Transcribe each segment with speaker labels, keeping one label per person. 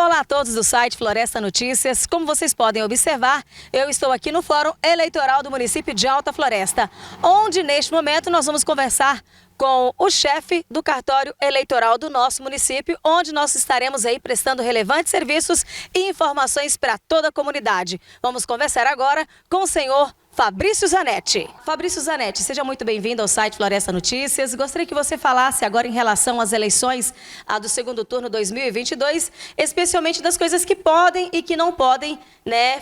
Speaker 1: Olá a todos do site Floresta Notícias. Como vocês podem observar, eu estou aqui no Fórum Eleitoral do município de Alta Floresta, onde neste momento nós vamos conversar com o chefe do cartório eleitoral do nosso município, onde nós estaremos aí prestando relevantes serviços e informações para toda a comunidade. Vamos conversar agora com o senhor Fabrício Zanetti. Fabrício Zanetti, seja muito bem-vindo ao site Floresta Notícias. Gostaria que você falasse agora em relação às eleições do segundo turno 2022, especialmente das coisas que podem e que não podem,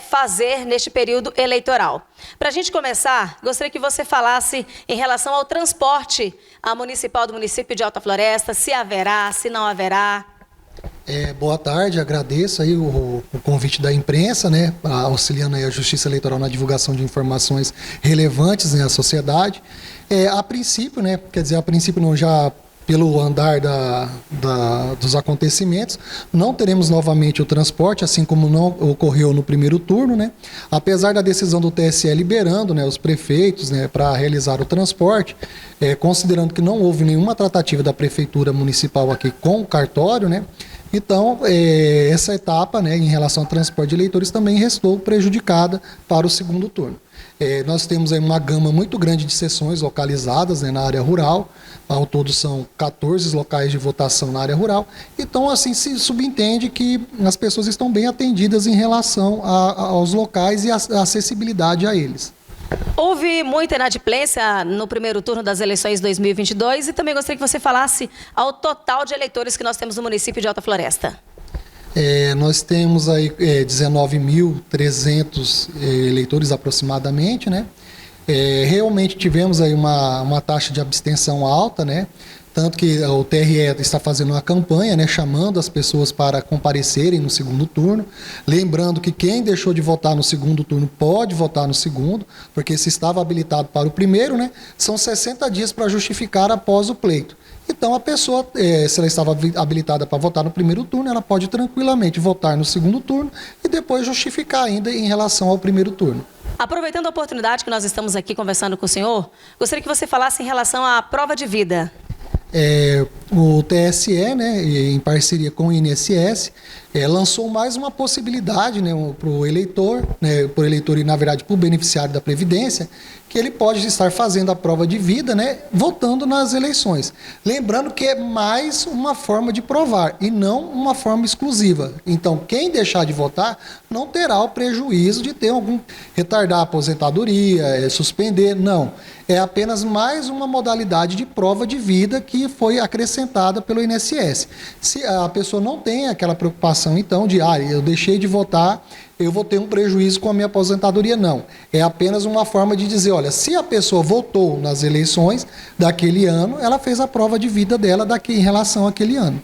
Speaker 1: fazer neste período eleitoral. Para a gente começar, gostaria que você falasse em relação ao transporte municipal do município de Alta Floresta, se haverá, se não haverá.
Speaker 2: Boa tarde, agradeço aí o convite da imprensa, auxiliando aí a Justiça Eleitoral na divulgação de informações relevantes à sociedade. A princípio, já pelo andar dos acontecimentos, não teremos novamente o transporte, assim como não ocorreu no primeiro turno, apesar da decisão do TSE liberando os prefeitos para realizar o transporte, considerando que não houve nenhuma tratativa da Prefeitura Municipal aqui com o cartório, Então, essa etapa, em relação ao transporte de eleitores, também restou prejudicada para o segundo turno. Nós temos aí uma gama muito grande de sessões localizadas na área rural, ao todo são 14 locais de votação na área rural, então assim se subentende que as pessoas estão bem atendidas em relação aos locais e a acessibilidade a eles.
Speaker 1: Houve muita inadimplência no primeiro turno das eleições 2022 e também gostaria que você falasse ao total de eleitores que nós temos no município de Alta Floresta.
Speaker 2: Nós temos aí 19.300 eleitores aproximadamente, realmente tivemos aí uma taxa de abstenção alta, tanto que o TRE está fazendo uma campanha, chamando as pessoas para comparecerem no segundo turno. Lembrando que quem deixou de votar no segundo turno pode votar no segundo, porque se estava habilitado para o primeiro, são 60 dias para justificar após o pleito. Então, a pessoa, se ela estava habilitada para votar no primeiro turno, ela pode tranquilamente votar no segundo turno e depois justificar ainda em relação ao primeiro turno.
Speaker 1: Aproveitando a oportunidade que nós estamos aqui conversando com o senhor, gostaria que você falasse em relação à prova de vida.
Speaker 2: O TSE, em parceria com o INSS, lançou mais uma possibilidade para o eleitor, para o eleitor e, na verdade, para o beneficiário da Previdência, que ele pode estar fazendo a prova de vida, votando nas eleições. Lembrando que é mais uma forma de provar e não uma forma exclusiva. Então, quem deixar de votar não terá o prejuízo de ter retardar a aposentadoria, suspender, não. É apenas mais uma modalidade de prova de vida que foi acrescentada pelo INSS. Se a pessoa não tem aquela preocupação, então, de eu deixei de votar, eu vou ter um prejuízo com a minha aposentadoria, não. É apenas uma forma de dizer, olha, se a pessoa votou nas eleições daquele ano, ela fez a prova de vida dela em relação àquele ano.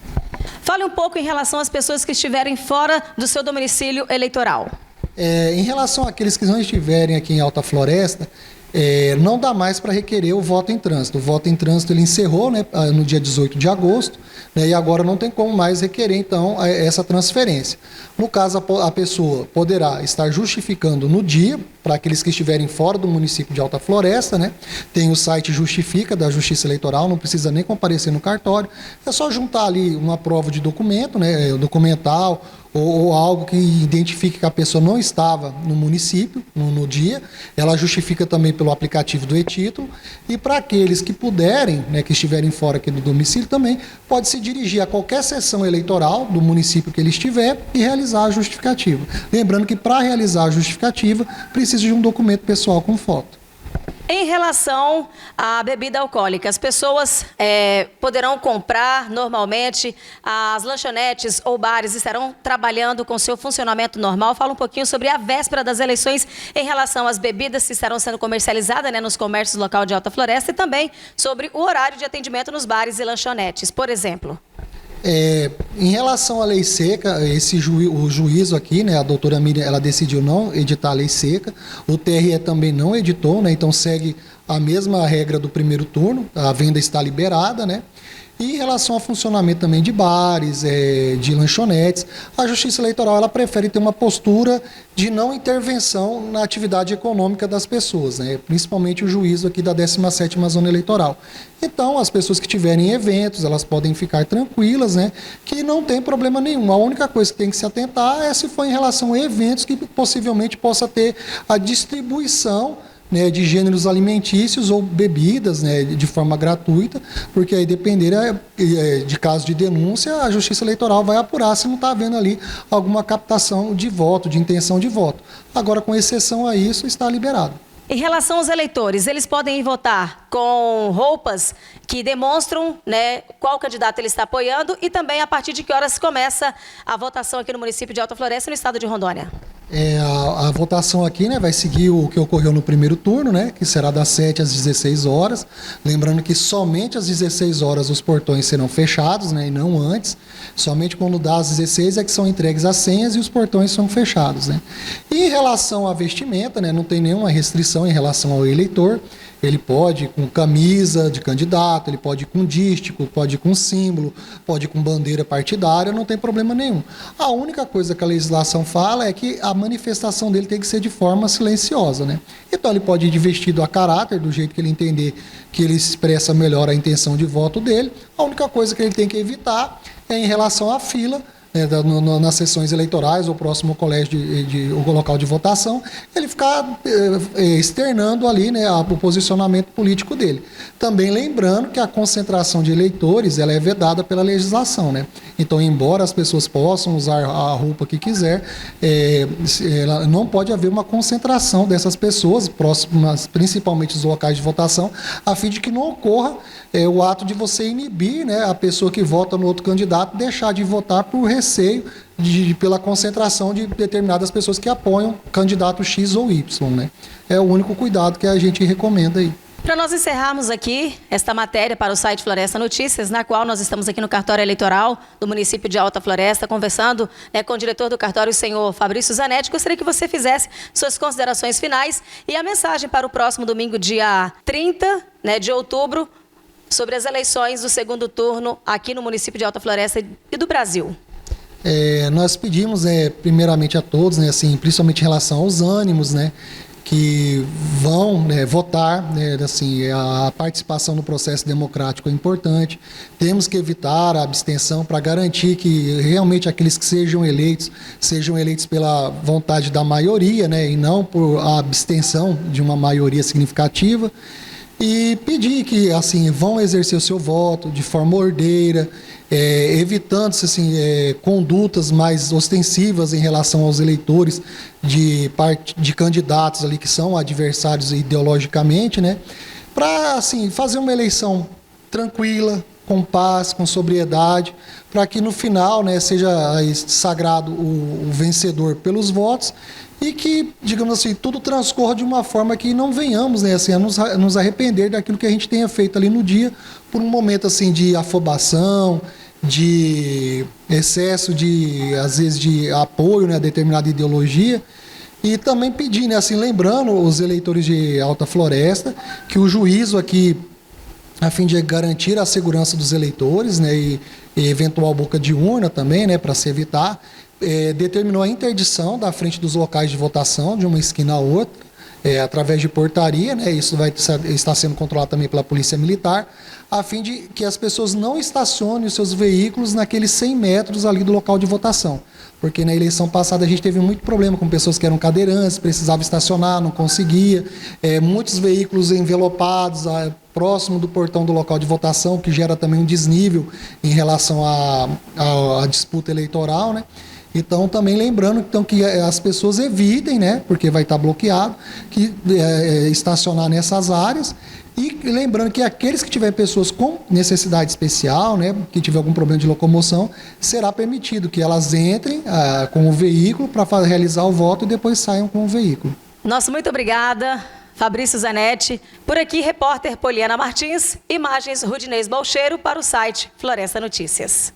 Speaker 1: Fale um pouco em relação às pessoas que estiverem fora do seu domicílio eleitoral.
Speaker 2: Em relação àqueles que não estiverem aqui em Alta Floresta, não dá mais para requerer o voto em trânsito. O voto em trânsito ele encerrou no dia 18 de agosto, e agora não tem como mais requerer, então, essa transferência. No caso, a pessoa poderá estar justificando no dia, para aqueles que estiverem fora do município de Alta Floresta, tem o site Justifica da Justiça Eleitoral, não precisa nem comparecer no cartório, é só juntar ali uma prova de documento, documental, ou algo que identifique que a pessoa não estava no município no dia, ela justifica também pelo aplicativo do e-título, e para aqueles que puderem, que estiverem fora aqui do domicílio também, pode se dirigir a qualquer sessão eleitoral do município que ele estiver e realizar a justificativa. Lembrando que para realizar a justificativa, precisa de um documento pessoal com foto.
Speaker 1: Em relação à bebida alcoólica, as pessoas poderão comprar normalmente, as lanchonetes ou bares estarão trabalhando com seu funcionamento normal. Fala um pouquinho sobre a véspera das eleições em relação às bebidas que estarão sendo comercializadas nos comércios local de Alta Floresta e também sobre o horário de atendimento nos bares e lanchonetes, por exemplo.
Speaker 2: Em relação à lei seca, o juízo aqui, a doutora Miriam, ela decidiu não editar a lei seca, o TRE também não editou, então segue a mesma regra do primeiro turno, a venda está liberada, E em relação ao funcionamento também de bares, de lanchonetes, a Justiça Eleitoral ela prefere ter uma postura de não intervenção na atividade econômica das pessoas, né? Principalmente o juízo aqui da 17ª Zona Eleitoral. Então, as pessoas que tiverem eventos, elas podem ficar tranquilas, né? Que não tem problema nenhum. A única coisa que tem que se atentar é se for em relação a eventos que possivelmente possa ter a distribuição, né, de gêneros alimentícios ou bebidas, né, de forma gratuita, porque aí depender de caso de denúncia, a Justiça Eleitoral vai apurar se não está havendo ali alguma captação de voto, de intenção de voto. Agora, com exceção a isso, está liberado.
Speaker 1: Em relação aos eleitores, eles podem ir votar com roupas que demonstram, né, qual candidato ele está apoiando e também a partir de que horas começa a votação aqui no município de Alta Floresta, no estado de Rondônia.
Speaker 2: A votação aqui, né, vai seguir o que ocorreu no primeiro turno, né, que será das 7 às 16 horas. Lembrando que somente às 16 horas os portões serão fechados, né, e não antes. Somente quando dá às 16 é que são entregues as senhas e os portões são fechados, né. E em relação à vestimenta, né, não tem nenhuma restrição em relação ao eleitor. Ele pode ir com camisa de candidato, ele pode ir com dístico, pode ir com símbolo, pode ir com bandeira partidária, não tem problema nenhum. A única coisa que a legislação fala é que a manifestação dele tem que ser de forma silenciosa, né? Então ele pode ir de vestido a caráter, do jeito que ele entender que ele expressa melhor a intenção de voto dele. A única coisa que ele tem que evitar é em relação à fila, nas sessões eleitorais ou próximo ao colégio o local de votação, ele ficar externando ali, né, o posicionamento político dele. Também lembrando que a concentração de eleitores ela é vedada pela legislação, né? Então, embora as pessoas possam usar a roupa que quiser, ela não pode haver uma concentração dessas pessoas próximas, principalmente dos locais de votação, a fim de que não ocorra o ato de você inibir, né, a pessoa que vota no outro candidato deixar de votar por receio pela concentração de determinadas pessoas que apoiam candidato X ou Y, né? É o único cuidado que a gente recomenda aí.
Speaker 1: Para nós encerrarmos aqui esta matéria para o site Floresta Notícias, na qual nós estamos aqui no cartório eleitoral do município de Alta Floresta, conversando, né, com o diretor do cartório, o senhor Fabrício Zanetti, gostaria que você fizesse suas considerações finais e a mensagem para o próximo domingo, dia 30, né, de outubro, sobre as eleições do segundo turno aqui no município de Alta Floresta e do Brasil.
Speaker 2: Nós pedimos, primeiramente a todos, né, assim, principalmente em relação aos ânimos, né, que vão, né, votar, né, assim, a participação no processo democrático é importante. Temos que evitar a abstenção para garantir que realmente aqueles que sejam eleitos pela vontade da maioria, né, e não por a abstenção de uma maioria significativa. E pedir que, assim, vão exercer o seu voto de forma ordeira, evitando-se, assim, condutas mais ostensivas em relação aos eleitores de candidatos ali que são adversários ideologicamente, né? Para, assim, fazer uma eleição tranquila, com paz, com sobriedade, para que no final, né, seja sagrado o vencedor pelos votos e que, digamos assim, tudo transcorra de uma forma que não venhamos, né, assim, a nos arrepender daquilo que a gente tenha feito ali no dia por um momento assim de afobação, de excesso às vezes de apoio, né, a determinada ideologia. E também pedir, né, assim, lembrando os eleitores de Alta Floresta que o juízo aqui, a fim de garantir a segurança dos eleitores, né, e eventual boca de urna também, né, para se evitar, determinou a interdição da frente dos locais de votação de uma esquina a outra, através de portaria, né, isso está sendo controlado também pela Polícia Militar, a fim de que as pessoas não estacionem os seus veículos naqueles 100 metros ali do local de votação. Porque na eleição passada a gente teve muito problema com pessoas que eram cadeirantes, precisavam estacionar, não conseguia, muitos veículos envelopados próximo do portão do local de votação, que gera também um desnível em relação à disputa eleitoral, né? Então, também lembrando então, que as pessoas evitem, né, porque vai estar bloqueado, que estacionar nessas áreas. E lembrando que aqueles que tiverem pessoas com necessidade especial, né, que tiver algum problema de locomoção, será permitido que elas entrem com o veículo para realizar o voto e depois saiam com o veículo.
Speaker 1: Nossa, muito obrigada, Fabrício Zanetti. Por aqui, repórter Poliana Martins, imagens Rudinês Balcheiro para o site Floresta Notícias.